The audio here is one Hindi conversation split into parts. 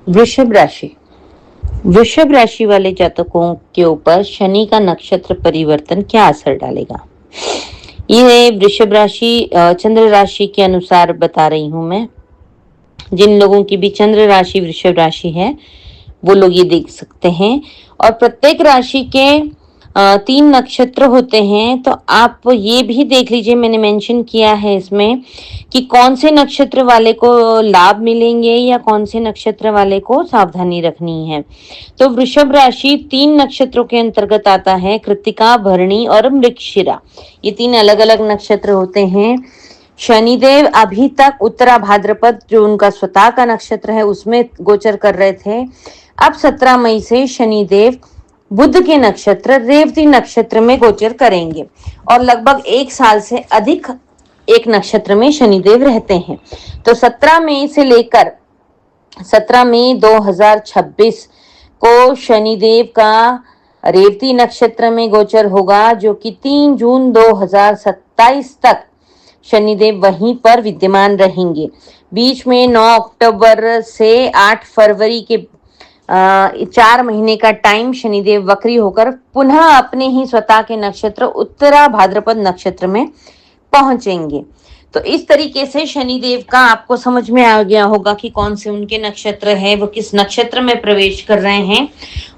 वृषभ राशि। वृषभ राशि वाले जातकों के ऊपर शनि का नक्षत्र परिवर्तन क्या असर डालेगा? ये वृषभ राशि चंद्र राशि के अनुसार बता रही हूं मैं। जिन लोगों की भी चंद्र राशि वृषभ राशि है वो लोग ये देख सकते हैं। और प्रत्येक राशि के 3 नक्षत्र होते हैं, तो आप ये भी देख लीजिए, मैंने मेंशन किया है इसमें कि कौन से नक्षत्र वाले को लाभ मिलेंगे या कौन से नक्षत्र वाले को सावधानी रखनी है। तो वृषभ राशि 3 नक्षत्रों के अंतर्गत आता है, कृत्तिका, भरणी और मृगशिरा। ये 3 अलग अलग नक्षत्र होते हैं। शनिदेव अभी तक उत्तरा भाद्रपद, जो उनका स्वतः का नक्षत्र है, उसमें गोचर कर रहे थे। अब 17 मई से शनिदेव बुध के नक्षत्र रेवती नक्षत्र में गोचर करेंगे और लगभग 1 साल से अधिक एक नक्षत्र में शनिदेव रहते हैं। तो 17 मई से लेकर 17 मई 2026 को शनिदेव का रेवती नक्षत्र में गोचर होगा, जो कि 3 जून 2027 तक शनिदेव वहीं पर विद्यमान रहेंगे। बीच में 9 अक्टूबर से 8 फरवरी के 4 महीने का टाइम शनिदेव वक्री होकर पुनः अपने ही स्वतः के नक्षत्र उत्तरा भाद्रपद नक्षत्र में पहुंचेंगे। तो इस तरीके से शनिदेव का आपको समझ में आ गया होगा कि कौन से उनके नक्षत्र है, वो किस नक्षत्र में प्रवेश कर रहे हैं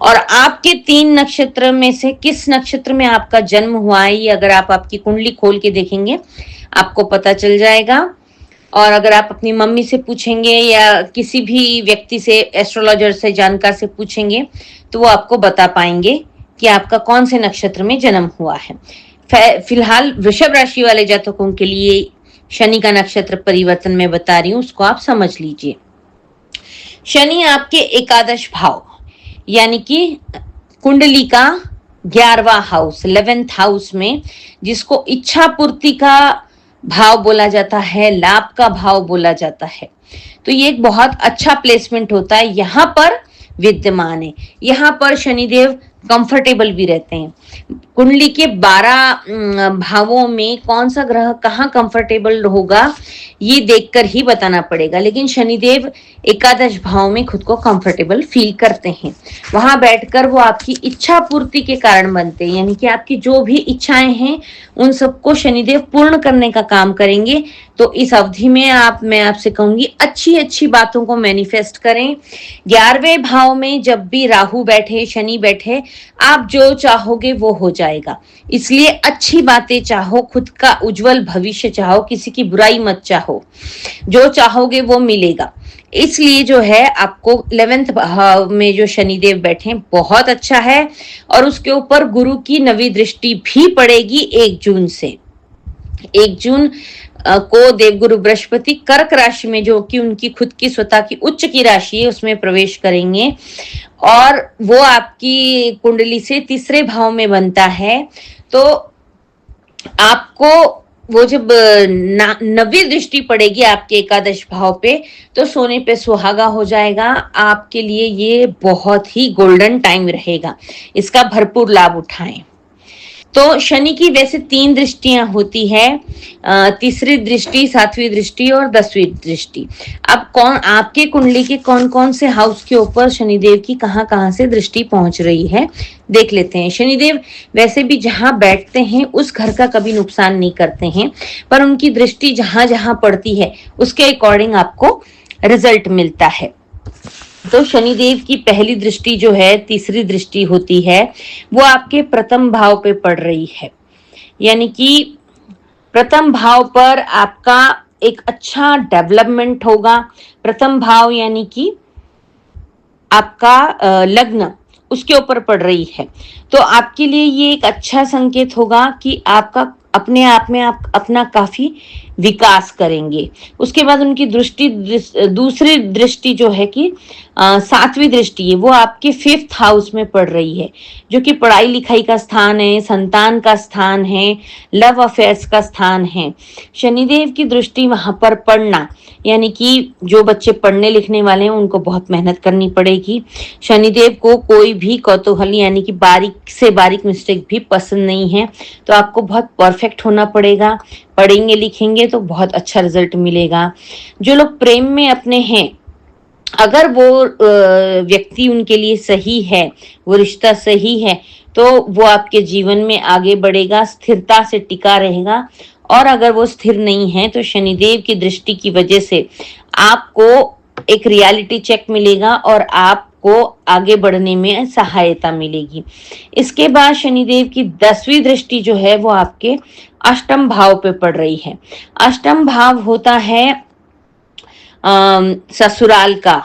और आपके 3 नक्षत्र में से किस नक्षत्र में आपका जन्म हुआ है। ये अगर आप आपकी कुंडली खोल के देखेंगे आपको पता चल जाएगा। और अगर आप अपनी मम्मी से पूछेंगे या किसी भी व्यक्ति से, एस्ट्रोलॉजर से, जानकार से पूछेंगे तो वो आपको बता पाएंगे कि आपका कौन से नक्षत्र में जन्म हुआ है। फिलहाल वृषभ राशि वाले जातकों के लिए शनि का नक्षत्र परिवर्तन मैं बता रही हूं, उसको आप समझ लीजिए। शनि आपके एकादश भाव यानी कि कुंडली का 11वां हाउस, 11th हाउस में, जिसको इच्छा पूर्ति का भाव बोला जाता है, लाभ का भाव बोला जाता है, तो ये एक बहुत अच्छा प्लेसमेंट होता है, यहाँ पर विद्यमान है। यहाँ पर शनिदेव कंफर्टेबल भी रहते हैं। कुंडली के 12 भावों में कौन सा ग्रह कहाँ कंफर्टेबल होगा ये देखकर ही बताना पड़ेगा, लेकिन शनिदेव एकादश भाव में खुद को कंफर्टेबल फील करते हैं। वहां बैठकर वो आपकी इच्छा पूर्ति के कारण बनते हैं, यानी कि आपकी जो भी इच्छाएं हैं उन सबको शनिदेव पूर्ण करने का काम करेंगे। तो इस अवधि में मैं आपसे कहूंगी अच्छी अच्छी बातों को मैनिफेस्ट करें। 11वें भाव में जब भी राहु बैठे, शनि बैठे, आप जो चाहोगे वो हो जाएगा। इसलिए अच्छी बातें चाहो, खुद का उज्जवल भविष्य चाहो, किसी की बुराई मत चाहो, जो चाहोगे वो मिलेगा। इसलिए जो है आपको 11th भाव में जो शनिदेव बैठे बहुत अच्छा है। और उसके ऊपर गुरु की 9वीं दृष्टि भी पड़ेगी 1 जून से। 1 जून को देवगुरु बृहस्पति कर्क राशि में, जो कि उनकी खुद की स्वतः की उच्च की राशि है, उसमें प्रवेश करेंगे और वो आपकी कुंडली से 3रे भाव में बनता है। तो आपको वो जब 9वीं दृष्टि पड़ेगी आपके एकादश भाव पे, तो सोने पे सुहागा हो जाएगा। आपके लिए ये बहुत ही गोल्डन टाइम रहेगा, इसका भरपूर लाभ उठाएं। तो शनि की वैसे 3 दृष्टियां होती है, 3री दृष्टि, 7वीं दृष्टि और 10वीं दृष्टि। अब कौन आपके कुंडली के कौन कौन से हाउस के ऊपर शनिदेव की कहां कहां से दृष्टि पहुंच रही है देख लेते हैं। शनिदेव वैसे भी जहां बैठते हैं उस घर का कभी नुकसान नहीं करते हैं, पर उनकी दृष्टि जहां जहां पड़ती है उसके अकॉर्डिंग आपको रिजल्ट मिलता है। तो शनिदेव की पहली दृष्टि जो है, 3री दृष्टि होती है, वो आपके प्रथम भाव पे पड़ रही है। यानी कि प्रथम भाव पर आपका एक अच्छा डेवलपमेंट होगा। प्रथम भाव यानी कि आपका लग्न, उसके ऊपर पड़ रही है। तो आपके लिए ये एक अच्छा संकेत होगा कि आपका अपने आप में आप अपना काफी विकास करेंगे। उसके बाद उनकी दृष्टि, दूसरी दृष्टि जो है कि 7वीं दृष्टि है, वो आपके 5th हाउस में पड़ रही है, जो कि पढ़ाई लिखाई का स्थान है, संतान का स्थान है, लव अफेयर्स का स्थान है। शनिदेव की दृष्टि वहां पर पड़ना, यानी कि जो बच्चे पढ़ने लिखने वाले हैं उनको बहुत मेहनत करनी पड़ेगी। शनिदेव को कोई भी कौतूहल यानी कि बारीक से बारीक मिस्टेक भी पसंद नहीं है, तो आपको बहुत परफेक्ट होना पड़ेगा। पढ़ेंगे लिखेंगे तो बहुत अच्छा रिजल्ट मिलेगा। जो लोग प्रेम में अपने हैं अगर वो व्यक्ति उनके लिए सही है, वो रिश्ता सही है, तो वो आपके जीवन में आगे बढ़ेगा, स्थिरता से टिका रहेगा। और अगर वो स्थिर नहीं है तो शनिदेव की दृष्टि की वजह से आपको एक रियलिटी चेक मिलेगा और आपको आगे बढ़ने में सहायता मिलेगी। इसके बाद शनिदेव की 10वीं दृष्टि जो है वो आपके अष्टम भाव पे पड़ रही है। अष्टम भाव होता है ससुराल का,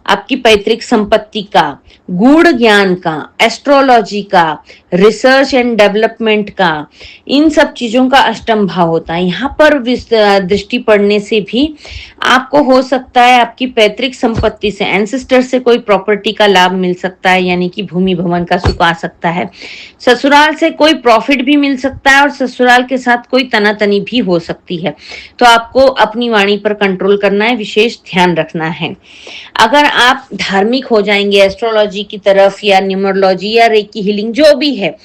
आपकी पैतृक संपत्ति का, गूढ़ ज्ञान का, एस्ट्रोलॉजी का, रिसर्च एंड डेवलपमेंट का, इन सब चीजों का अष्टम भाव होता है। यहाँ पर दृष्टि पड़ने से भी आपको हो सकता है आपकी पैतृक संपत्ति से, एंसेस्टर से कोई प्रॉपर्टी का लाभ मिल सकता है, यानी कि भूमि भवन का सुख आ सकता है। ससुराल से कोई प्रॉफिट भी मिल सकता है और ससुराल के साथ कोई तनातनी भी हो सकती है। तो आपको अपनी वाणी पर कंट्रोल करना है, विशेष ध्यान रखना है। अगर आप धार्मिक हो जाएंगे एस्ट्रोलॉजी की तरफ या न्यूमरोलॉजी या रेकी हीलिंग जो भी है,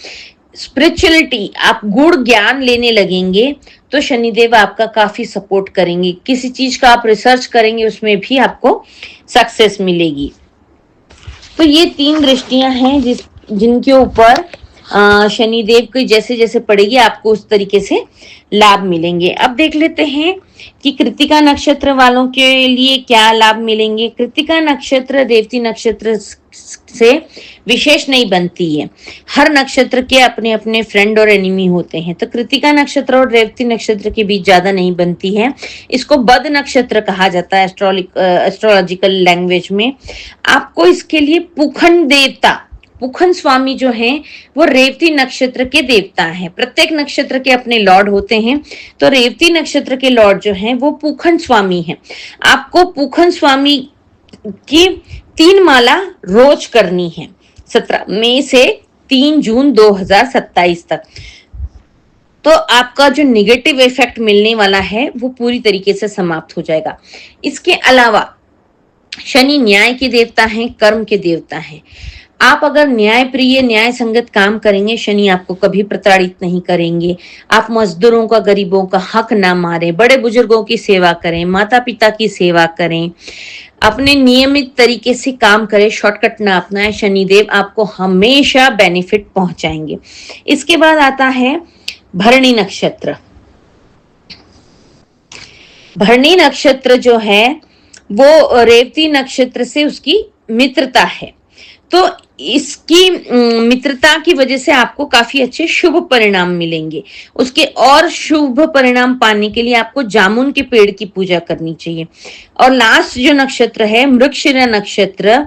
स्पिरिचुअलिटी, आप गुड़ ज्ञान लेने लगेंगे तो शनिदेव आपका काफी सपोर्ट करेंगे। किसी चीज का आप रिसर्च करेंगे उसमें भी आपको सक्सेस मिलेगी। तो ये 3 दृष्टियां हैं जिनके ऊपर शनिदेव की जैसे जैसे पड़ेगी आपको उस तरीके से लाभ मिलेंगे। अब देख लेते हैं कि कृत्तिका नक्षत्र वालों के लिए क्या लाभ मिलेंगे। कृत्तिका नक्षत्र रेवती नक्षत्र से विशेष नहीं बनती है। हर नक्षत्र के अपने अपने फ्रेंड और एनिमी होते हैं, तो कृत्तिका नक्षत्र और रेवती नक्षत्र के बीच ज्यादा नहीं बनती है। इसको बद नक्षत्र कहा जाता है एस्ट्रोलॉजिकल लैंग्वेज में। आपको इसके लिए पुखन देवता, पुखन स्वामी जो हैं वो रेवती नक्षत्र के देवता हैं। प्रत्येक नक्षत्र के अपने लॉर्ड होते हैं, तो रेवती नक्षत्र के लॉर्ड जो हैं वो पुखन स्वामी हैं। आपको पुखन स्वामी की 3 माला रोज करनी है 17 मई से 3 जून 2027 तक। तो आपका जो निगेटिव इफेक्ट मिलने वाला है वो पूरी तरीके से समाप्त हो जाएगा। इसके अलावा शनि न्याय के देवता हैं, कर्म के देवता हैं। आप अगर न्याय प्रिय न्याय संगत काम करेंगे, शनि आपको कभी प्रताड़ित नहीं करेंगे। आप मजदूरों का, गरीबों का हक ना मारें, बड़े बुजुर्गों की सेवा करें, माता पिता की सेवा करें, अपने नियमित तरीके से काम करें, शॉर्टकट ना अपनाएं, शनिदेव आपको हमेशा बेनिफिट पहुंचाएंगे। इसके बाद आता है भरणी नक्षत्र। भरणी नक्षत्र जो है वो रेवती नक्षत्र से उसकी मित्रता है, तो इसकी मित्रता की वजह से आपको काफी अच्छे शुभ परिणाम मिलेंगे। उसके और शुभ परिणाम पाने के लिए आपको जामुन के पेड़ की पूजा करनी चाहिए। और लास्ट जो नक्षत्र है मृगशिरा नक्षत्र,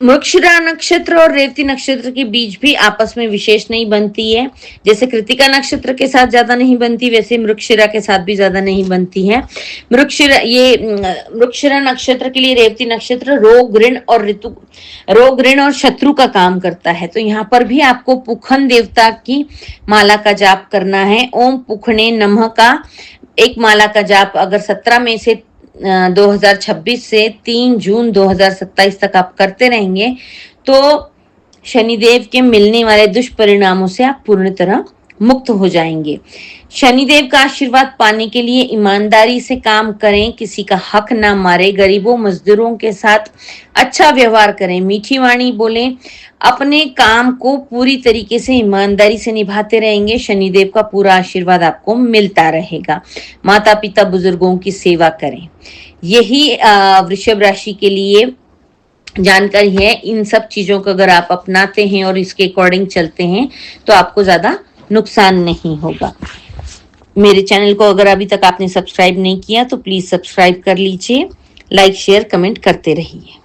मृगशिरा नक्षत्र और रेवती नक्षत्र के बीच भी आपस में विशेष नहीं बनती है। जैसे कृत्तिका नक्षत्र के साथ ज्यादा नहीं बनती, वैसे मृगशिरा के साथ भी ज्यादा नहीं बनती है। मृगशिरा नक्षत्र के लिए रेवती नक्षत्र रोग ऋण और शत्रु का काम करता है। तो यहाँ पर भी आपको पुखन देवता की माला का जाप करना है। ओम पुखने नमः का एक माला का जाप अगर 17 मई से 2026 से 3 जून 2027 तक आप करते रहेंगे तो शनिदेव के मिलने वाले दुष्परिणामों से आप पूर्ण तरह मुक्त हो जाएंगे। शनिदेव का आशीर्वाद पाने के लिए ईमानदारी से काम करें, किसी का हक ना मारे, गरीबों मजदूरों के साथ अच्छा व्यवहार करें, मीठी वाणी बोलें, अपने काम को पूरी तरीके से ईमानदारी से निभाते रहेंगे। शनिदेव का पूरा आशीर्वाद आपको मिलता रहेगा। माता पिता बुजुर्गों की सेवा करें। यही वृषभ राशि के लिए जानकारी है। इन सब चीजों को अगर आप अपनाते हैं और इसके अकॉर्डिंग चलते हैं तो आपको ज्यादा नुकसान नहीं होगा। मेरे चैनल को अगर अभी तक आपने सब्सक्राइब नहीं किया तो प्लीज सब्सक्राइब कर लीजिए। लाइक शेयर कमेंट करते रहिए।